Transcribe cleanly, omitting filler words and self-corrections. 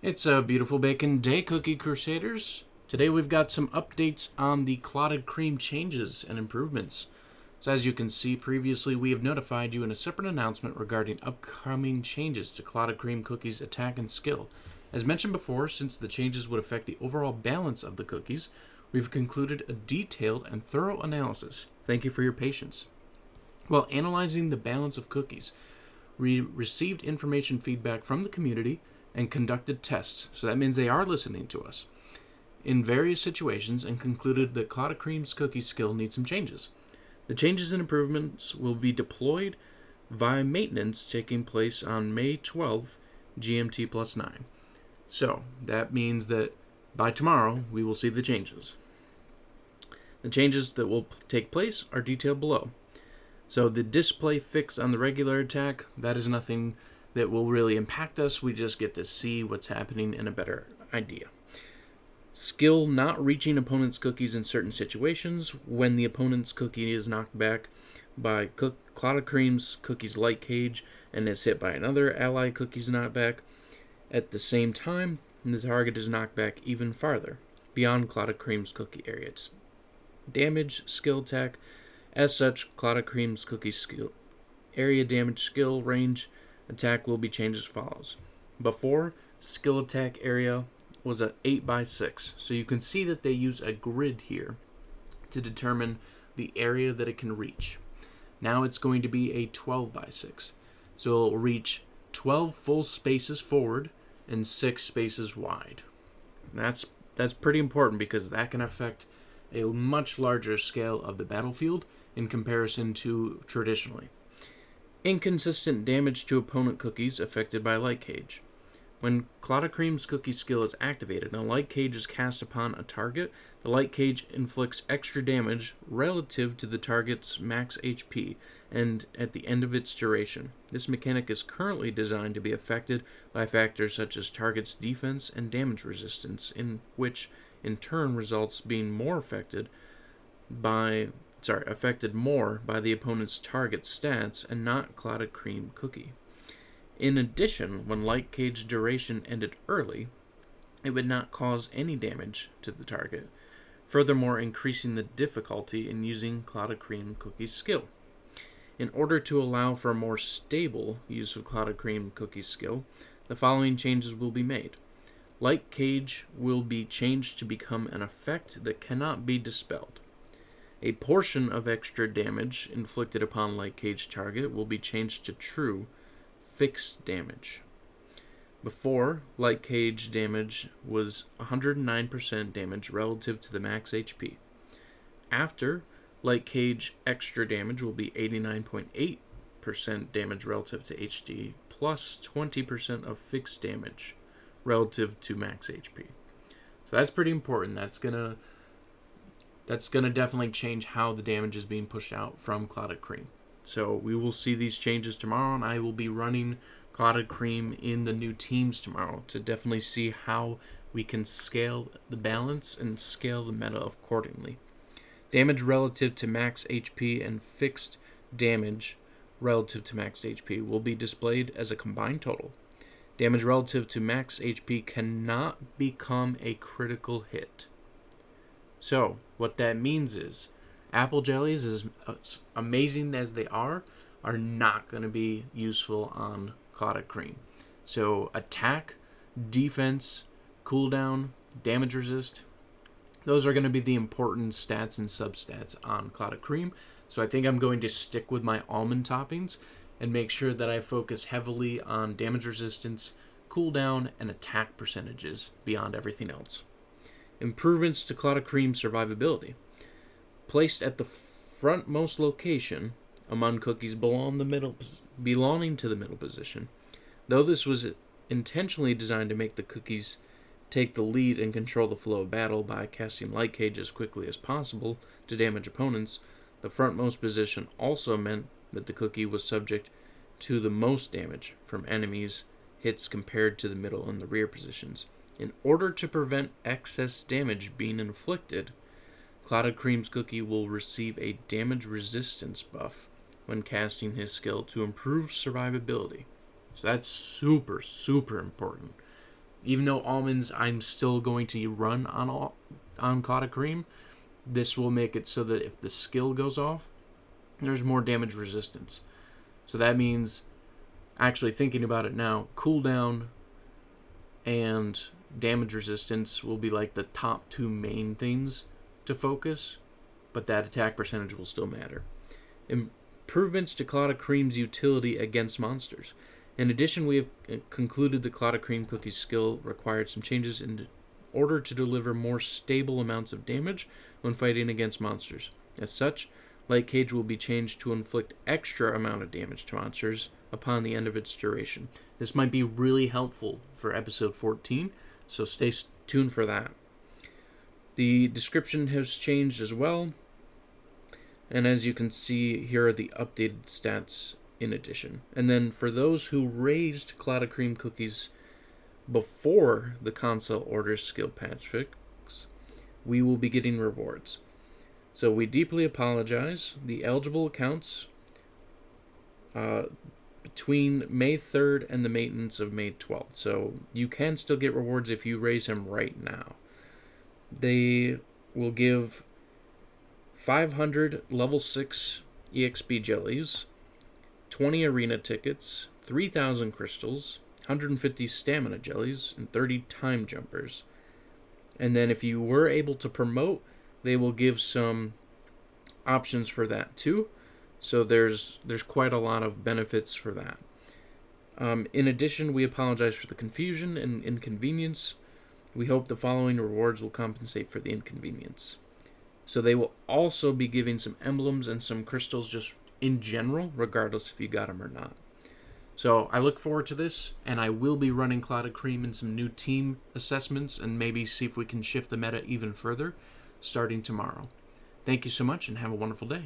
It's a beautiful bacon day, Cookie Crusaders. Today we've got some updates on the Clotted Cream changes and improvements. So as you can see, previously we have notified you in a separate announcement regarding upcoming changes to Clotted Cream cookies' attack and skill. As mentioned before, since the changes would affect the overall balance of the cookies, we've concluded a detailed and thorough analysis. Thank you for your patience. While analyzing the balance of cookies, we received information feedback from the community and conducted tests, so that means they are listening to us, in various situations, and concluded that Clotted Cream's cookie skill needs some changes. The changes and improvements will be deployed via maintenance taking place on May 12th, GMT plus 9. So, that means that by tomorrow, we will see the changes. The changes that will take place are detailed below. So the display fix on the regular attack, that is nothing that will really impact us. We just get to see what's happening in a better idea. Skill not reaching opponent's cookies in certain situations. When the opponent's cookie is knocked back by Clotted Cream's cookie's light cage and is hit by another ally cookie's knockback at the same time, the target is knocked back even farther, beyond Clotted Cream's cookie area. It's damage skill attack. As such, Clotted Cream's cookie skill area damage skill range attack will be changed as follows. Before, skill attack area was a 8x6, so you can see that they use a grid here to determine the area that it can reach. Now it's going to be a 12x6, so it will reach 12 full spaces forward and 6 spaces wide. And that's pretty important because that can affect a much larger scale of the battlefield in comparison to traditionally. Inconsistent damage to opponent cookies affected by light cage. When Clotted Cream's cookie skill is activated and a light cage is cast upon a target, the light cage inflicts extra damage relative to the target's max HP and at the end of its duration. This mechanic is currently designed to be affected by factors such as target's defense and damage resistance, in which in turn results being more affected more by the opponent's target stats and not Clotted Cream cookie. In addition, when light cage duration ended early, it would not cause any damage to the target, furthermore increasing the difficulty in using Clotted Cream cookie's skill. In order to allow for a more stable use of Clotted Cream cookie's skill, the following changes will be made. Light cage will be changed to become an effect that cannot be dispelled. A portion of extra damage inflicted upon light cage target will be changed to true fixed damage. Before, light cage damage was 109% damage relative to the max HP. After, light cage extra damage will be 89.8% damage relative to HD plus 20% of fixed damage relative to max HP. So that's pretty important. That's gonna definitely change how the damage is being pushed out from Clotted Cream. So we will see these changes tomorrow, and I will be running Clotted Cream in the new teams tomorrow to definitely see how we can scale the balance and scale the meta accordingly. Damage relative to max HP and fixed damage relative to max HP will be displayed as a combined total. Damage relative to max HP cannot become a critical hit. So, what that means is, apple jellies, as amazing as they are not going to be useful on Clotted Cream. So, attack, defense, cooldown, damage resist, those are going to be the important stats and substats on Clotted Cream. So, I think I'm going to stick with my almond toppings and make sure that I focus heavily on damage resistance, cooldown, and attack percentages beyond everything else. Improvements to Clotted Cream survivability. Placed at the frontmost location among cookies belonging to the middle position. Though this was intentionally designed to make the cookies take the lead and control the flow of battle by casting light cage as quickly as possible to damage opponents, the frontmost position also meant that the cookie was subject to the most damage from enemies' hits compared to the middle and the rear positions. In order to prevent excess damage being inflicted, Clotted Cream's cookie will receive a damage resistance buff when casting his skill to improve survivability. So that's super, super important. even though almonds I'm still going to run on Clotted Cream, this will make it so that if the skill goes off, there's more damage resistance. So that means, actually thinking about it now, cooldown and damage resistance will be like the top two main things to focus, but that attack percentage will still matter. Improvements to Clotted Cream's utility against monsters. In addition, we have concluded the Clotted Cream Cookie's skill required some changes in order to deliver more stable amounts of damage when fighting against monsters. As such, Light Cage will be changed to inflict extra amount of damage to monsters upon the end of its duration. This might be really helpful for episode 14, so stay tuned for that. The description has changed as well, and as you can see, here are the updated stats in addition. And then for those who raised Clotted Cream cookies before the console orders skill patch fix, we will be getting rewards. So we deeply apologize. The eligible accounts between May 3rd and the maintenance of May 12th. So you can still get rewards if you raise him right now. They will give 500 level 6 EXP jellies, 20 arena tickets, 3,000 crystals, 150 stamina jellies, and 30 time jumpers. And then if you were able to promote, they will give some options for that too. So there's quite a lot of benefits for that. In addition, we apologize for the confusion and inconvenience. We hope the following rewards will compensate for the inconvenience. So they will also be giving some emblems and some crystals just in general, regardless if you got them or not. So I look forward to this, and I will be running Clotted Cream in some new team assessments and maybe see if we can shift the meta even further starting tomorrow. Thank you so much, and have a wonderful day.